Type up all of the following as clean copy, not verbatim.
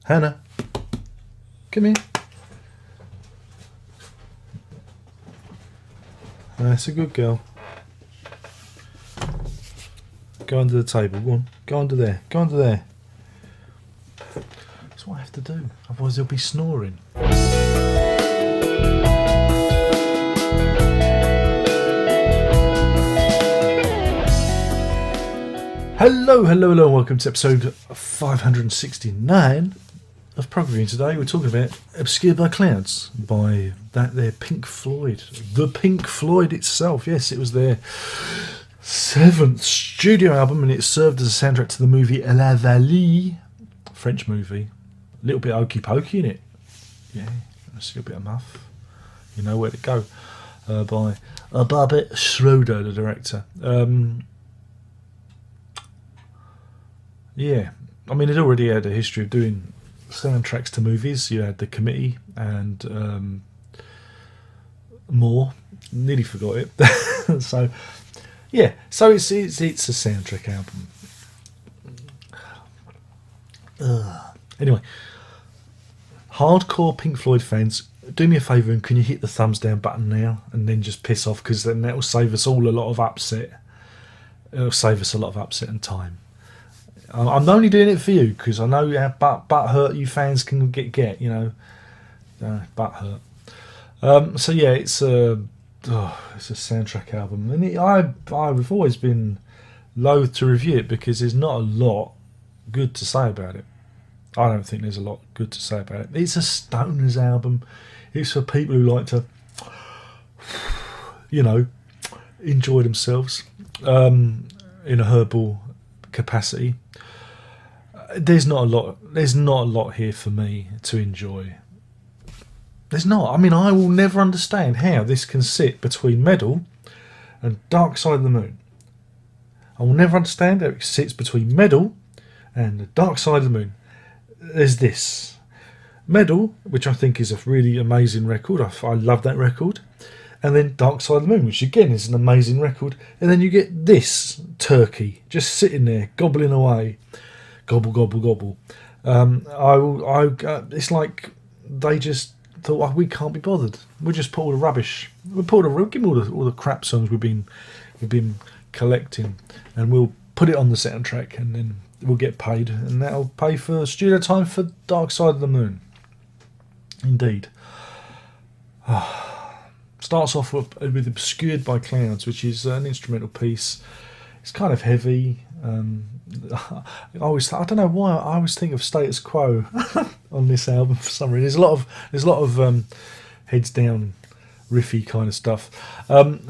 Hannah, come here. That's a good girl. Go under the table. Go on. Go under there. Go under there. That's what I have to do. Otherwise they'll be snoring. Hello. Welcome to episode 569 of Prog Review. Today we're talking about Obscured by Clouds by that there Pink Floyd. The Pink Floyd itself. Yes, it was their 7th studio album and it served as a soundtrack to the movie La Vallée, French movie. A little bit hokey pokey in it. Yeah, it's a little bit of muff. You know where to go. By Barbet Schroeder, the director. Yeah, I mean, it already had a history of doing soundtracks to movies. You had The Committee and more. Nearly forgot it. So, yeah, so it's a soundtrack album. Anyway, hardcore Pink Floyd fans, do me a favour and can you hit the thumbs down button now and then just piss off, because then that will save us all a lot of upset. It'll save us a lot of upset and time. I'm only doing it for you because I know how butt hurt you fans can get, you know, butt hurt. So yeah, it's a soundtrack album, and I've always been loath to review it because there's not a lot good to say about it. I don't think there's a lot good to say about it. It's a Stoners album. It's for people who like to, you know, enjoy themselves in a herbal capacity. There's not a lot here for me to enjoy. There's not. I mean, I will never understand how this can sit between Meddle and Dark Side of the Moon. I will never understand how it sits between Meddle and the Dark Side of the Moon. There's this Meddle, which I think is a really amazing record. I love that record. And then Dark Side of the Moon, which again is an amazing record. And then you get this turkey just sitting there gobbling away. Gobble, gobble, gobble. It's like they just thought, oh, we can't be bothered. We'll just put all the rubbish. We'll give them all the crap songs we've been collecting, and we'll put it on the soundtrack, and then we'll get paid, and that'll pay for studio time for Dark Side of the Moon. Indeed. Starts off with Obscured by Clouds, which is an instrumental piece. It's kind of heavy. I don't know why I always think of Status Quo on this album for some reason. There's a lot of heads down, riffy kind of stuff.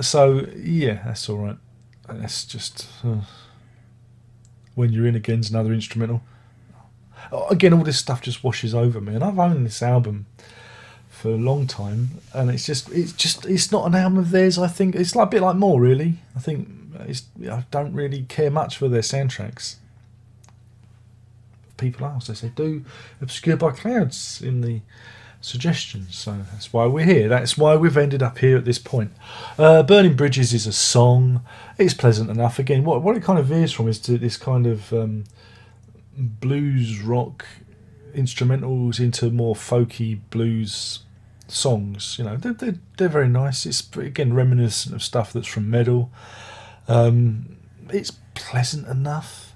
So yeah, that's all right. That's just When You're In Again's another instrumental. Again, all this stuff just washes over me, and I've owned this album for a long time, and it's not an album of theirs. I think it's like a bit like More, really. I don't really care much for their soundtracks. People ask, they say, do Obscured by Clouds in the suggestions. So that's why we're here. That's why we've ended up here at this point. Burning Bridges is a song. It's pleasant enough. Again, what it kind of veers from is to this kind of blues rock instrumentals into more folky blues songs. You know, they're very nice. It's again reminiscent of stuff that's from Meddle. It's pleasant enough.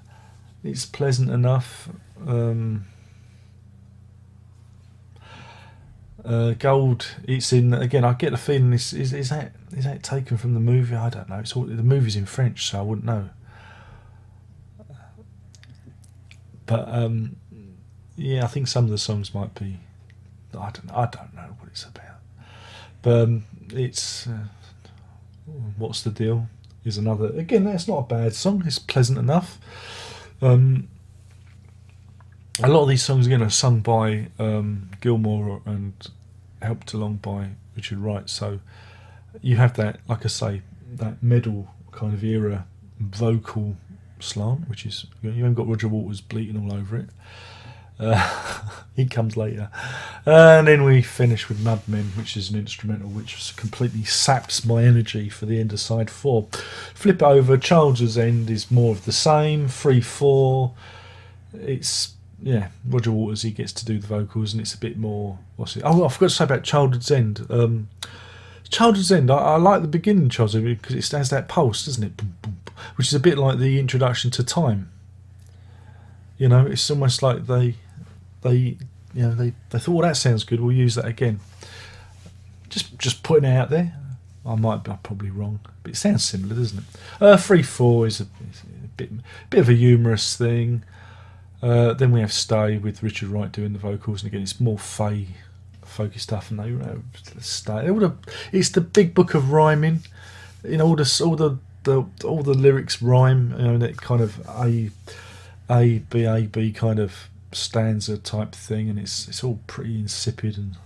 Gold. It's in again. I get the feeling is that taken from the movie? I don't know. It's all the movie's in French, so I wouldn't know. But yeah, I think some of the songs might be. I don't know what it's about. But it's What's the Deal is another. Again, that's not a bad song. It's pleasant enough. A lot of these songs again are sung by Gilmour and helped along by Richard Wright. So you have that, like I say, that Meddle kind of era vocal slant, which is, you haven't got Roger Waters bleating all over it. He comes later. And then we finish with Madman, which is an instrumental which completely saps my energy for the end of side 4. Flip it over, Child's End is more of the same, 3/4. It's yeah, Roger Waters, he gets to do the vocals, and it's a bit more. What's it? Oh, I forgot to say about Childhood's End. Childhood's End. I like the beginning of Childhood's End because it has that pulse, doesn't it? Boom, boom, which is a bit like the introduction to Time. You know, it's almost like they thought, well, that sounds good. We'll use that again. Just putting it out there. I'm probably wrong, but it sounds similar, doesn't it? 3/4 is a bit of a humorous thing. Then we have Stay with Richard Wright doing the vocals, and again it's more folky stuff. And they Stay. It's the big book of rhyming. You know, all the lyrics rhyme. You know, that kind of A B kind of stanza type thing, and it's all pretty insipid and.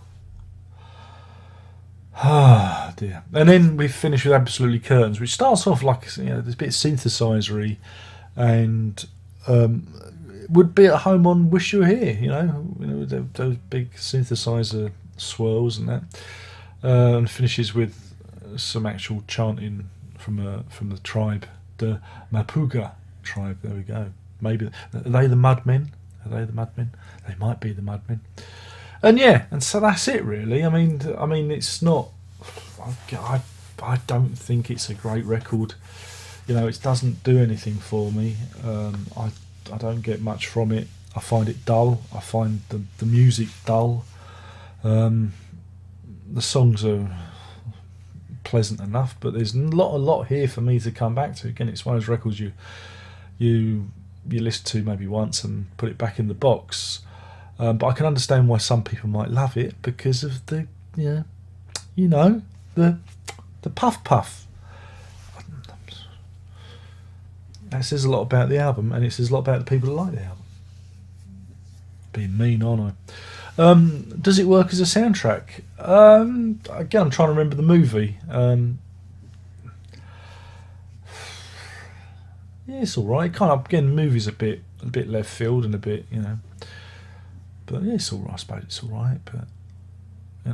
Ah dear. And then we finish with Absolutely Curtains, which starts off like, you know, there's a bit synthesizery, and would be at home on Wish You Were Here. You know, those big synthesizer swirls and that, and finishes with some actual chanting from the tribe, the Mapuga tribe. There we go. Maybe are they the Madmen? Are they the Madmen? They might be the Madmen. And yeah, and so that's it really. I mean, it's not. I don't think it's a great record. You know, it doesn't do anything for me. I don't get much from it. I find it dull. I find the music dull. The songs are pleasant enough, but there's a lot here for me to come back to. Again, it's one of those records you listen to maybe once and put it back in the box. But I can understand why some people might love it because of the puff puff. That says a lot about the album, and it says a lot about the people who like the album. Being mean, aren't I? Does it work as a soundtrack? Again, I'm trying to remember the movie. Yeah, it's all right. Kind of, again, the movie's a bit left field and a bit, you know. But yeah, it's all right. I suppose it's all right. But you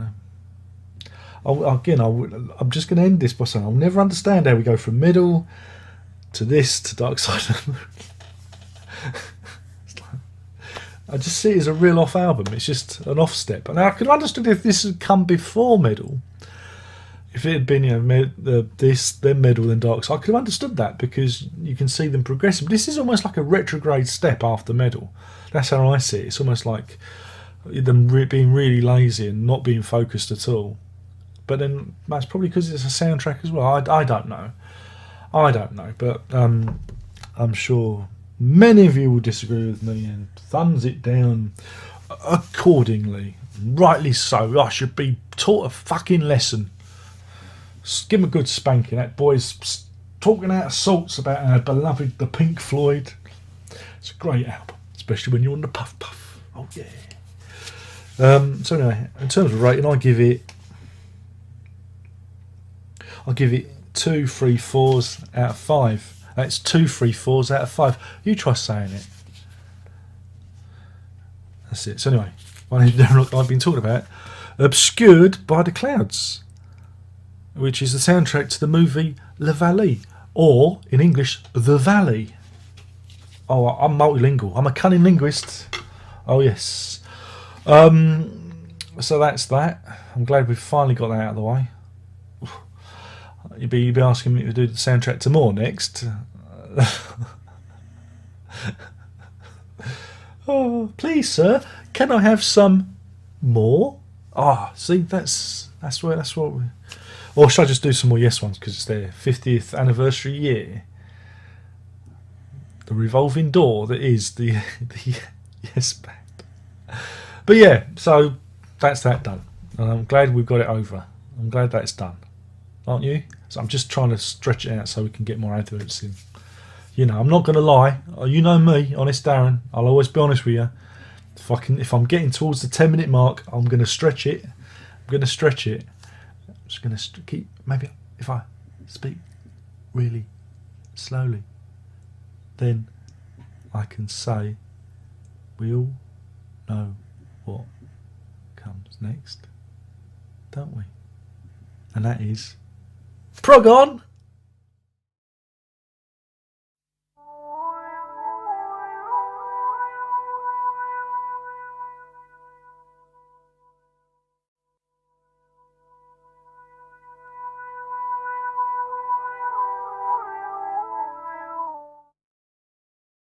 know, I'm just going to end this by saying I'll never understand how we go from Middle to this to Dark Side of the Moon. I just see it as a real off album. It's just an off step, and I could have understood if this had come before Middle. If it had been, you know, then Middle, then Dark Side, I could have understood that because you can see them progressing. But this is almost like a retrograde step after Middle. That's how I see it. It's almost like them being really lazy and not being focused at all. But then that's probably because it's a soundtrack as well. I don't know. But I'm sure many of you will disagree with me and thumbs it down accordingly. Rightly so. I should be taught a fucking lesson. Give him a good spanking. That boy's talking out of sorts about our beloved the Pink Floyd. It's a great album, especially when you're on the puff puff. Oh yeah. So anyway, in terms of rating, I'll give it 2 3/4 out of 5. That's 2 3/4 out of 5. You try saying it. That's it. So anyway, my name's Darren. I've been talking about Obscured by the Clouds, which is the soundtrack to the movie La Vallée, or in English, The Valley. Oh, I'm multilingual. I'm a cunning linguist. Oh yes. So that's that. I'm glad we've finally got that out of the way. You'd be asking me to do the soundtrack to more next. Oh, please, sir, can I have some more? See, that's what we. Or should I just do some more yes ones because it's their 50th anniversary year? The revolving door that is the yes band. But yeah, so that's that done. And I'm glad we've got it over. I'm glad that's done. Aren't you? So I'm just trying to stretch it out so we can get more adverts in. You know, I'm not going to lie. You know me, honest Darren. I'll always be honest with you. If I'm getting towards the 10-minute mark, I'm going to stretch it. I'm just going to keep. Maybe if I speak really slowly, then I can say, we all know what comes next, don't we? And that is Prog on!